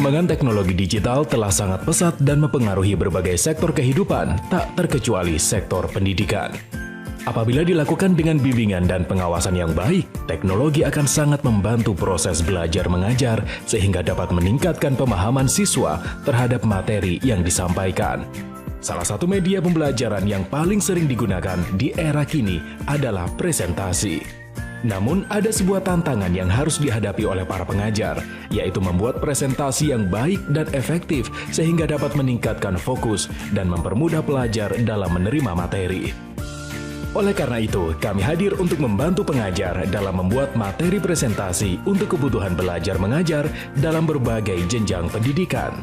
Perkembangan teknologi digital telah sangat pesat dan mempengaruhi berbagai sektor kehidupan, tak terkecuali sektor pendidikan. Apabila dilakukan dengan bimbingan dan pengawasan yang baik, teknologi akan sangat membantu proses belajar mengajar sehingga dapat meningkatkan pemahaman siswa terhadap materi yang disampaikan. Salah satu media pembelajaran yang paling sering digunakan di era kini adalah presentasi. Namun, ada sebuah tantangan yang harus dihadapi oleh para pengajar, yaitu membuat presentasi yang baik dan efektif sehingga dapat meningkatkan fokus dan mempermudah pelajar dalam menerima materi. Oleh karena itu, kami hadir untuk membantu pengajar dalam membuat materi presentasi untuk kebutuhan belajar mengajar dalam berbagai jenjang pendidikan.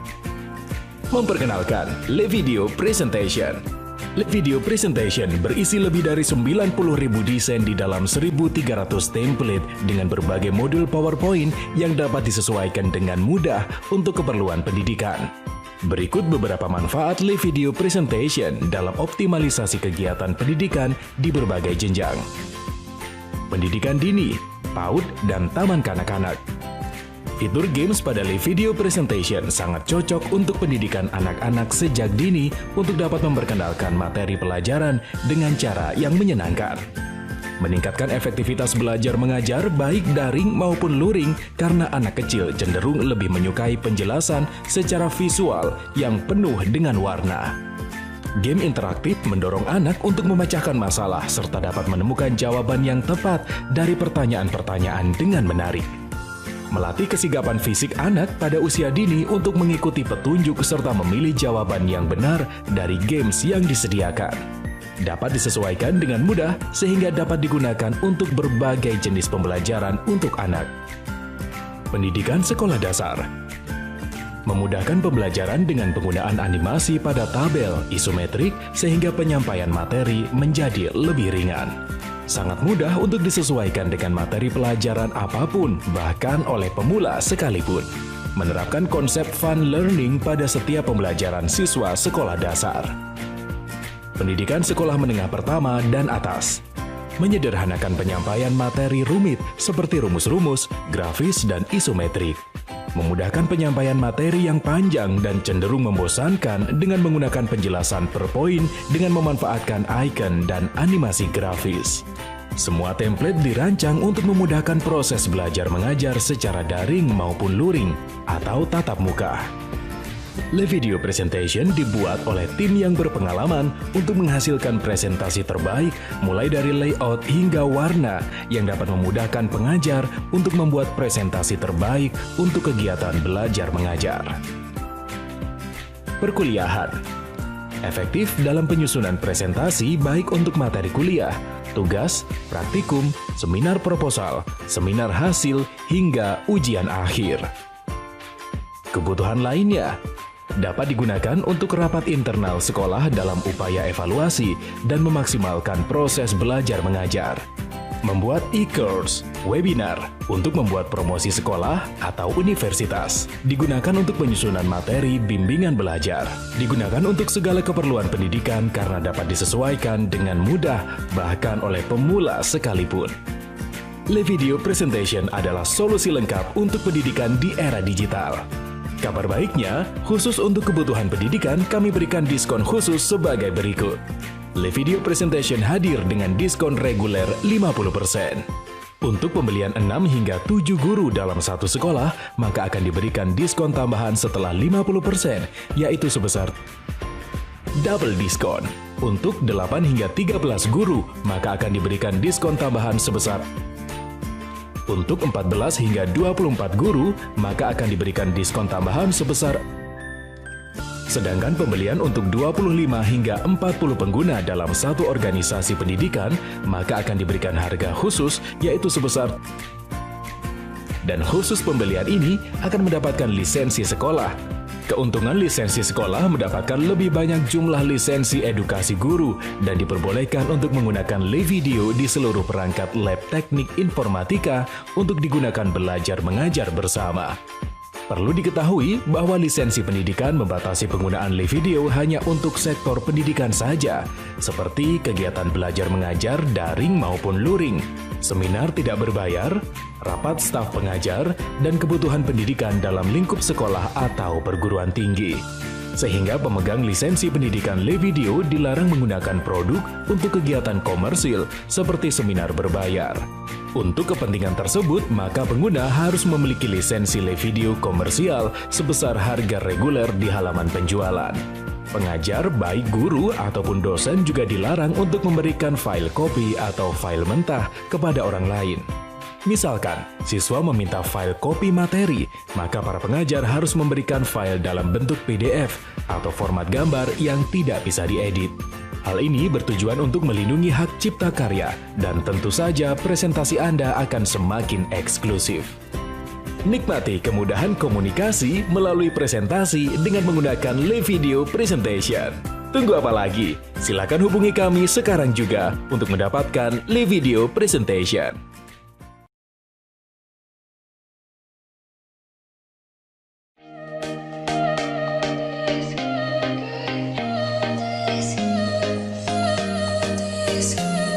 Memperkenalkan LeVideo Presentation. LeVideo Presentation berisi lebih dari 90.000 desain di dalam 1.300 template dengan berbagai modul PowerPoint yang dapat disesuaikan dengan mudah untuk keperluan pendidikan. Berikut beberapa manfaat LeVideo Presentation dalam optimalisasi kegiatan pendidikan di berbagai jenjang. Pendidikan dini, PAUD, dan taman kanak-kanak. Fitur games pada LeVideo Presentation sangat cocok untuk pendidikan anak-anak sejak dini untuk dapat memperkenalkan materi pelajaran dengan cara yang menyenangkan. Meningkatkan efektivitas belajar mengajar baik daring maupun luring karena anak kecil cenderung lebih menyukai penjelasan secara visual yang penuh dengan warna. Game interaktif mendorong anak untuk memecahkan masalah serta dapat menemukan jawaban yang tepat dari pertanyaan-pertanyaan dengan menarik. Melatih kesigapan fisik anak pada usia dini untuk mengikuti petunjuk serta memilih jawaban yang benar dari games yang disediakan. Dapat disesuaikan dengan mudah sehingga dapat digunakan untuk berbagai jenis pembelajaran untuk anak. Pendidikan sekolah dasar memudahkan pembelajaran dengan penggunaan animasi pada tabel isometrik sehingga penyampaian materi menjadi lebih ringan. Sangat mudah untuk disesuaikan dengan materi pelajaran apapun, bahkan oleh pemula sekalipun. Menerapkan konsep fun learning pada setiap pembelajaran siswa sekolah dasar. Pendidikan sekolah menengah pertama dan atas. Menyederhanakan penyampaian materi rumit seperti rumus-rumus, grafis, dan isometrik. Memudahkan penyampaian materi yang panjang dan cenderung membosankan dengan menggunakan penjelasan per poin dengan memanfaatkan icon dan animasi grafis. Semua template dirancang untuk memudahkan proses belajar mengajar secara daring maupun luring atau tatap muka. LeVideo Presentation dibuat oleh tim yang berpengalaman untuk menghasilkan presentasi terbaik mulai dari layout hingga warna yang dapat memudahkan pengajar untuk membuat presentasi terbaik untuk kegiatan belajar mengajar. Perkuliahan efektif dalam penyusunan presentasi baik untuk materi kuliah, tugas, praktikum, seminar proposal, seminar hasil, hingga ujian akhir. Kebutuhan lainnya dapat digunakan untuk rapat internal sekolah dalam upaya evaluasi dan memaksimalkan proses belajar mengajar. Membuat e-course, webinar, untuk membuat promosi sekolah atau universitas. Digunakan untuk penyusunan materi bimbingan belajar. Digunakan untuk segala keperluan pendidikan karena dapat disesuaikan dengan mudah bahkan oleh pemula sekalipun. LeVideo Presentation adalah solusi lengkap untuk pendidikan di era digital. Kabar baiknya, khusus untuk kebutuhan pendidikan, kami berikan diskon khusus sebagai berikut. LeVideo Presentation hadir dengan diskon reguler 50%. Untuk pembelian 6 hingga 7 guru dalam satu sekolah, maka akan diberikan diskon tambahan setelah 50%, yaitu sebesar double diskon. Untuk 8 hingga 13 guru, maka akan diberikan diskon tambahan sebesar. Untuk 14 hingga 24 guru, maka akan diberikan diskon tambahan sebesar. Sedangkan pembelian untuk 25 hingga 40 pengguna dalam satu organisasi pendidikan, maka akan diberikan harga khusus yaitu sebesar. Dan khusus pembelian ini akan mendapatkan lisensi sekolah. Keuntungan lisensi sekolah mendapatkan lebih banyak jumlah lisensi edukasi guru dan diperbolehkan untuk menggunakan LeVideo di seluruh perangkat lab teknik informatika untuk digunakan belajar mengajar bersama. Perlu diketahui bahwa lisensi pendidikan membatasi penggunaan LeVideo hanya untuk sektor pendidikan saja, seperti kegiatan belajar mengajar daring maupun luring, seminar tidak berbayar, rapat staf pengajar, dan kebutuhan pendidikan dalam lingkup sekolah atau perguruan tinggi. Sehingga pemegang lisensi pendidikan LeVideo dilarang menggunakan produk untuk kegiatan komersil seperti seminar berbayar. Untuk kepentingan tersebut, maka pengguna harus memiliki lisensi LeVideo komersial sebesar harga reguler di halaman penjualan. Pengajar, baik guru ataupun dosen juga dilarang untuk memberikan file kopi atau file mentah kepada orang lain. Misalkan, siswa meminta file kopi materi, maka para pengajar harus memberikan file dalam bentuk PDF atau format gambar yang tidak bisa diedit. Hal ini bertujuan untuk melindungi hak cipta karya, dan tentu saja presentasi Anda akan semakin eksklusif. Nikmati kemudahan komunikasi melalui presentasi dengan menggunakan LeVideo Presentation. Tunggu apa lagi? Silakan hubungi kami sekarang juga untuk mendapatkan LeVideo Presentation.